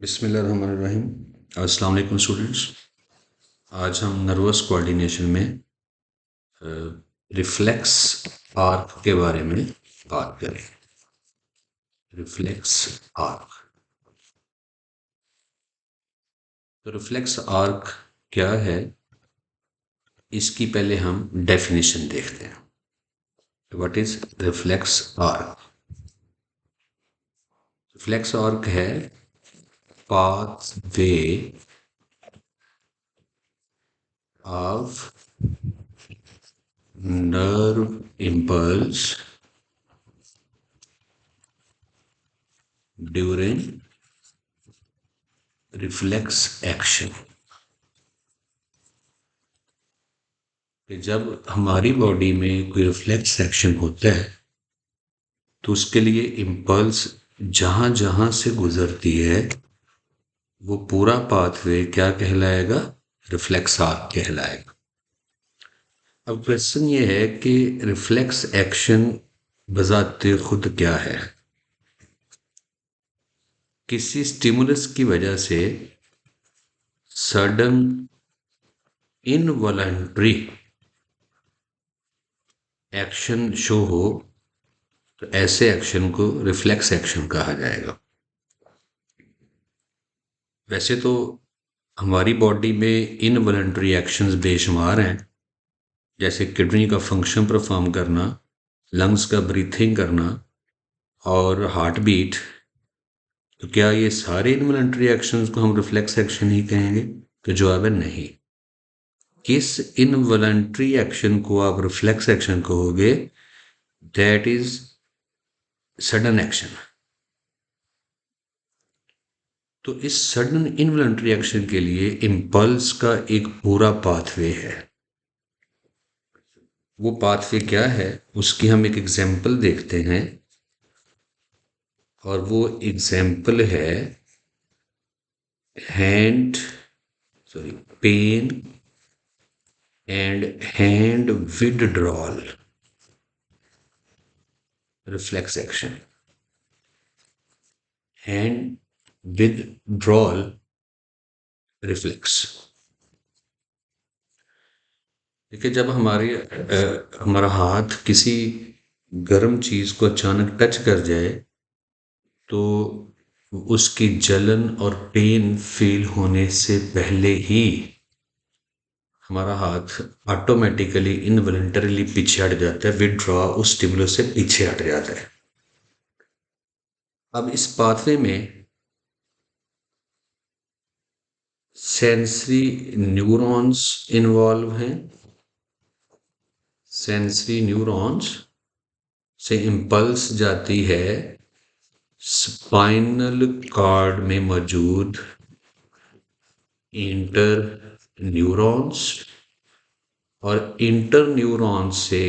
बिस्मिल्लाहिर्रहमानिर्रहीम। अस्सलाम वालेकुम स्टूडेंट्स। आज हम नर्वस कोऑर्डिनेशन में रिफ्लेक्स आर्क के बारे में बात करें। Reflex arc. तो रिफ्लेक्स आर्क क्या है, इसकी पहले हम डेफिनेशन देखते हैं। What is reflex arc? Reflex arc है pathway of nerve impulse during reflex action। कि जब हमारी बॉडी में कोई रिफ्लेक्स एक्शन होता है तो उसके लिए इम्पल्स जहां जहां से गुजरती है वो पूरा पाथवे क्या कहलाएगा? रिफ्लेक्स आर्क कहलाएगा। अब क्वेश्चन ये है कि रिफ्लेक्स एक्शन बजाते खुद क्या है? किसी स्टिमुलस की वजह से सडन इनवॉलंटरी एक्शन शो हो तो ऐसे एक्शन को रिफ्लेक्स एक्शन कहा जाएगा। वैसे तो हमारी बॉडी में इनवॉलंटरी एक्शंस बेशुमार हैं, जैसे किडनी का फंक्शन परफॉर्म करना, लंग्स का ब्रीथिंग करना और हार्ट बीट। तो क्या ये सारे इनवॉलंटरी एक्शंस को हम रिफ्लेक्स एक्शन ही कहेंगे? तो जवाब है नहीं। किस इनवॉलंटरी एक्शन को आप रिफ्लेक्स एक्शन कहोगे? That is sudden action. तो इस सडन इनवॉलंटरी एक्शन के लिए इम्पल्स का एक पूरा पाथवे है। वो पाथवे क्या है उसकी हम एक एग्जाम्पल देखते हैं, और वो एग्जाम्पल है hand sorry pain and hand withdrawal reflex action. Hand withdrawal reflex. देखिए, जब हमारा हाथ किसी गर्म चीज को अचानक टच कर जाए तो उसकी जलन और पेन फील होने से पहले ही हमारा हाथ ऑटोमेटिकली इनवॉलंटरीली पीछे हट जाता है, विदड्रॉ उस स्टिमुलस से पीछे हट जाता है। अब इस पाथवे में सेंसरी न्यूरॉन्स इन्वॉल्व हैं। सेंसरी न्यूरॉन्स से इम्पल्स जाती है स्पाइनल कॉर्ड में मौजूद इंटर न्यूरॉन्स, और इंटर न्यूरॉन से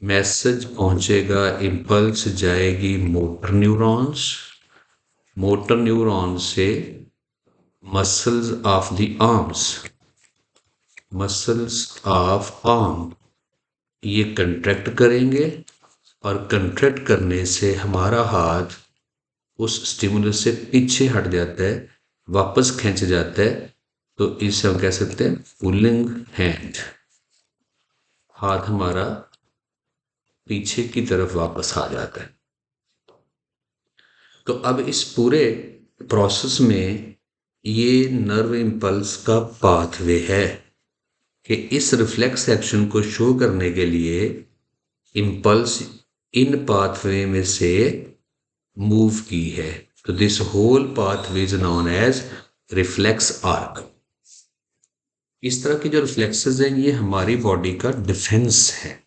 मैसेज पहुंचेगा, इम्पल्स जाएगी मोटर न्यूरॉन्स। मोटर न्यूरॉन से muscles of the arms, muscles of arm ये कंट्रैक्ट करेंगे, और कंट्रैक्ट करने से हमारा हाथ उस स्टिमुलस से पीछे हट जाता है, वापस खींच जाता है। तो इसे हम कह सकते हैं पुलिंग हैंड। हाथ हमारा पीछे की तरफ वापस आ जाता है। तो अब इस पूरे प्रोसेस में ये नर्व इम्पल्स का पाथवे है कि इस रिफ्लेक्स एक्शन को शो करने के लिए इम्पल्स इन पाथवे में से मूव की है। तो this whole pathway is known as reflex arc. इस तरह के जो रिफ्लेक्सेस हैं ये हमारी बॉडी का डिफेंस है।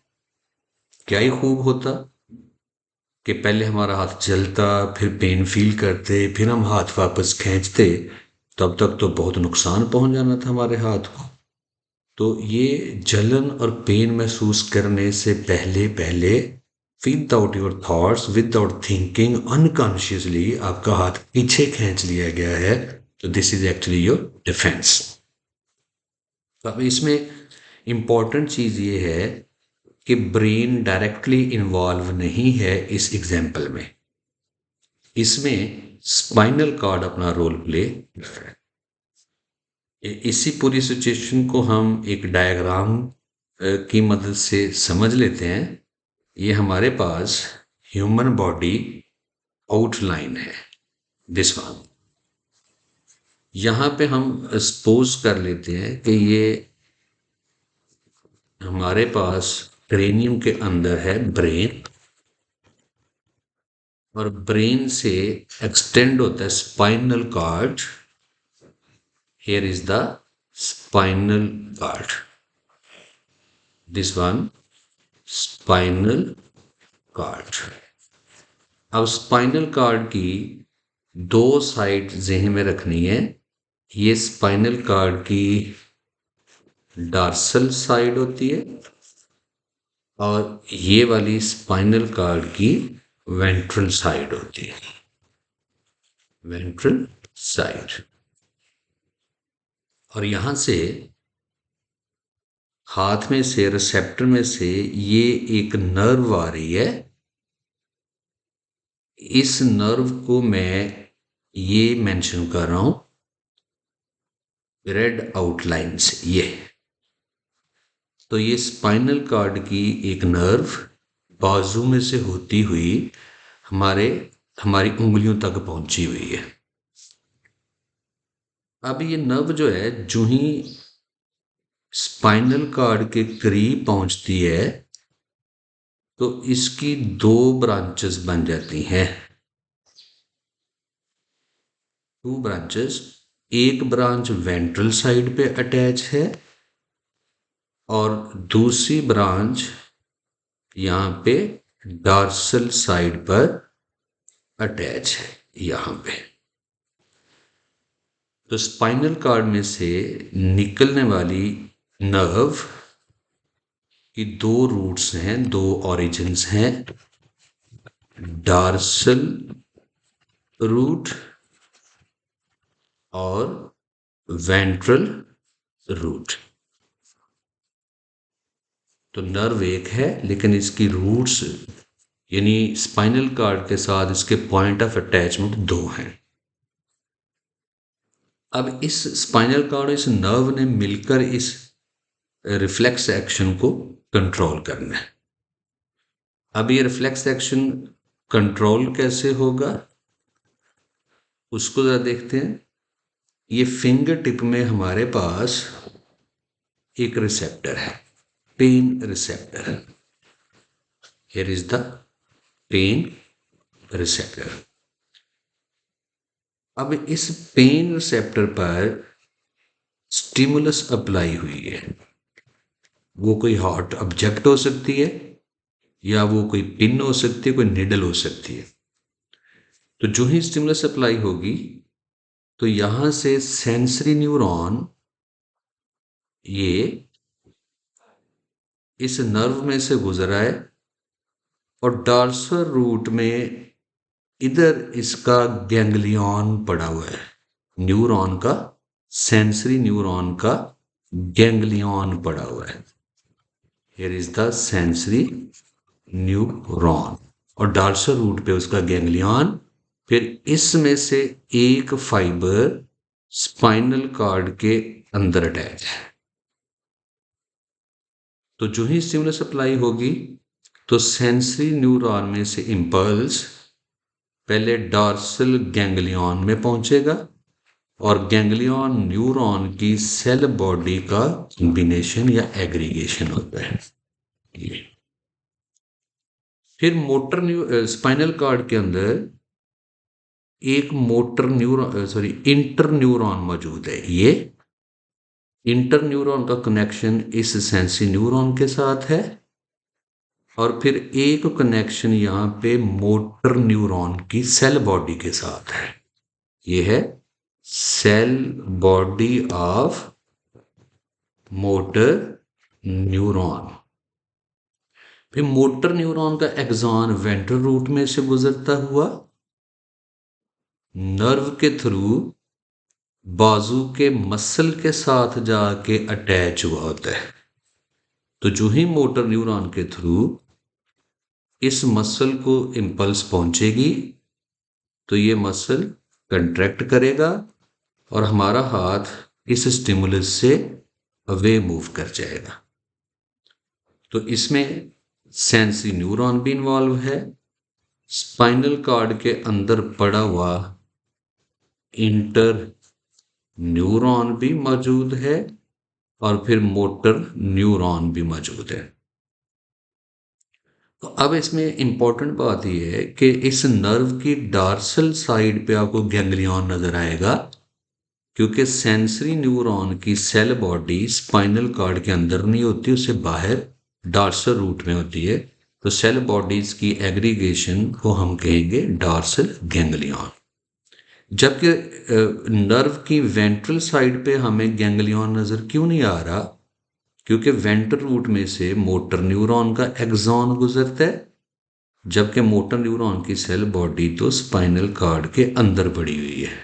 क्या ही खूब होता कि पहले हमारा हाथ जलता, फिर पेन फील करते, फिर हम हाथ वापस खींचते, तब तक तो बहुत नुकसान पहुंच जाना था हमारे हाथ को। तो ये जलन और पेन महसूस करने से पहले पहले without your thoughts, without thinking, unconsciously आपका हाथ पीछे खींच लिया गया है। तो this is actually your defence. तो अब इसमें इंपॉर्टेंट चीज ये है कि ब्रेन डायरेक्टली इन्वॉल्व नहीं है इस एग्जाम्पल में। इसमें स्पाइनल कार्ड अपना रोल प्ले। इसी पूरी सिचुएशन को हम एक डायग्राम की मदद से समझ लेते हैं। ये हमारे पास ह्यूमन बॉडी आउटलाइन है, दिस वन। यहाँ पे हम सपोज कर लेते हैं कि ये हमारे पास क्रेनियम के अंदर है ब्रेन, और ब्रेन से एक्सटेंड होता है spinal cord. Here is the spinal cord, this one spinal cord. अब स्पाइनल कार्ड की दो साइड ज़हन में रखनी है। ये स्पाइनल कार्ड की डार्सल साइड होती है, और ये वाली स्पाइनल कार्ड की वेंट्रल साइड होती है, वेंट्रल साइड। और यहां से हाथ में से, रिसेप्टर में से ये एक नर्व आ रही है। इस नर्व को मैं ये मेंशन कर रहा हूं रेड आउटलाइन से, ये। तो ये स्पाइनल कार्ड की एक नर्व बाजू में से होती हुई हमारी उंगलियों तक पहुंची हुई है। अब ये नर्व जो है, जो ही स्पाइनल कार्ड के करीब पहुंचती है तो इसकी दो ब्रांचेस बन जाती हैं, टू ब्रांचेस। एक ब्रांच वेंट्रल साइड पे अटैच है, और दूसरी ब्रांच यहाँ पे डार्सल साइड पर अटैच है, यहाँ पे। तो स्पाइनल कार्ड में से निकलने वाली नर्व की दो रूट्स हैं, दो ऑरिजिन्स हैं, डार्सल रूट और वेंट्रल रूट। तो नर्व एक है, लेकिन इसकी रूट्स यानी स्पाइनल कार्ड के साथ इसके पॉइंट ऑफ अटैचमेंट दो हैं। अब इस स्पाइनल कार्ड, इस नर्व ने मिलकर इस रिफ्लेक्स एक्शन को कंट्रोल करना है। अब ये रिफ्लेक्स एक्शन कंट्रोल कैसे होगा उसको जरा देखते हैं। ये फिंगर टिप में हमारे पास एक रिसेप्टर है, pain receptor. Here is the pain receptor. अब इस पेन रिसेप्टर पर स्टिमुलस अप्लाई हुई है। वो कोई हॉट ऑब्जेक्ट हो सकती है, या वो कोई पिन हो सकती है, कोई निडल हो सकती है। तो जो ही स्टिमुलस अप्लाई होगी तो यहां से सेंसरी न्यूरॉन ये इस नर्व में से गुजरा है, और डॉर्सल रूट में इधर इसका गैंग्लियन पड़ा हुआ है, न्यूरॉन का, सेंसरी न्यूरॉन का गैंग्लियन पड़ा हुआ है। Here is the sensory neuron, और डॉर्सल रूट पे उसका गैंग्लियन। फिर इसमें से एक फाइबर स्पाइनल कार्ड के अंदर अटैच है। तो जो ही स्टिमुलस अप्लाई होगी तो सेंसरी न्यूरॉन में से इंपल्स पहले डॉर्सल गैंग्लियन में पहुंचेगा, और गैंग्लियन न्यूरॉन की सेल बॉडी का कॉम्बिनेशन या एग्रीगेशन होता है। फिर स्पाइनल कार्ड के अंदर एक इंटर न्यूरॉन मौजूद है। ये इंटर न्यूरॉन का कनेक्शन इस सेंसरी न्यूरॉन के साथ है, और फिर एक कनेक्शन यहाँ पे मोटर न्यूरॉन की सेल बॉडी के साथ है। ये है cell body of motor neuron. फिर मोटर न्यूरॉन का एक्सॉन वेंट्रल रूट में से गुजरता हुआ नर्व के थ्रू बाजू के मसल के साथ जाके अटैच हुआ होता है। तो जो ही मोटर न्यूरॉन के थ्रू इस मसल को इंपल्स पहुंचेगी तो ये मसल कंट्रैक्ट करेगा और हमारा हाथ इस स्टिमुलस से अवे मूव कर जाएगा। तो इसमें सेंसरी न्यूरॉन भी इन्वॉल्व है, स्पाइनल कॉर्ड के अंदर पड़ा हुआ इंटर न्यूरॉन भी मौजूद है और फिर मोटर न्यूरॉन भी मौजूद है। तो अब इसमें इंपॉर्टेंट बात यह है कि इस नर्व की डार्सल साइड पे आपको गैंग्लियन नजर आएगा, क्योंकि सेंसरी न्यूरॉन की सेल बॉडी स्पाइनल कॉर्ड के अंदर नहीं होती, उससे बाहर डार्सल रूट में होती है। तो सेल बॉडीज की एग्रीगेशन को हम कहेंगे डार्सल गैंग्लियन। जबकि नर्व की वेंट्रल साइड पे हमें गैंग्लियन नजर क्यों नहीं आ रहा? क्योंकि वेंट्रल रूट में से मोटर न्यूरॉन का एक्सॉन गुजरता है, जबकि मोटर न्यूरॉन की सेल बॉडी तो स्पाइनल कॉर्ड के अंदर पड़ी हुई है।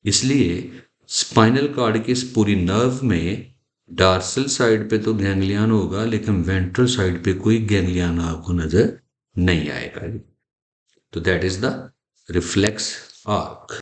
इसलिए स्पाइनल कॉर्ड की इस पूरी नर्व में डार्सल साइड पे तो गैंग्लियन होगा, लेकिन वेंट्रल साइड पे कोई गैंग्लियन आपको नजर नहीं आएगा। तो that is the reflex arc.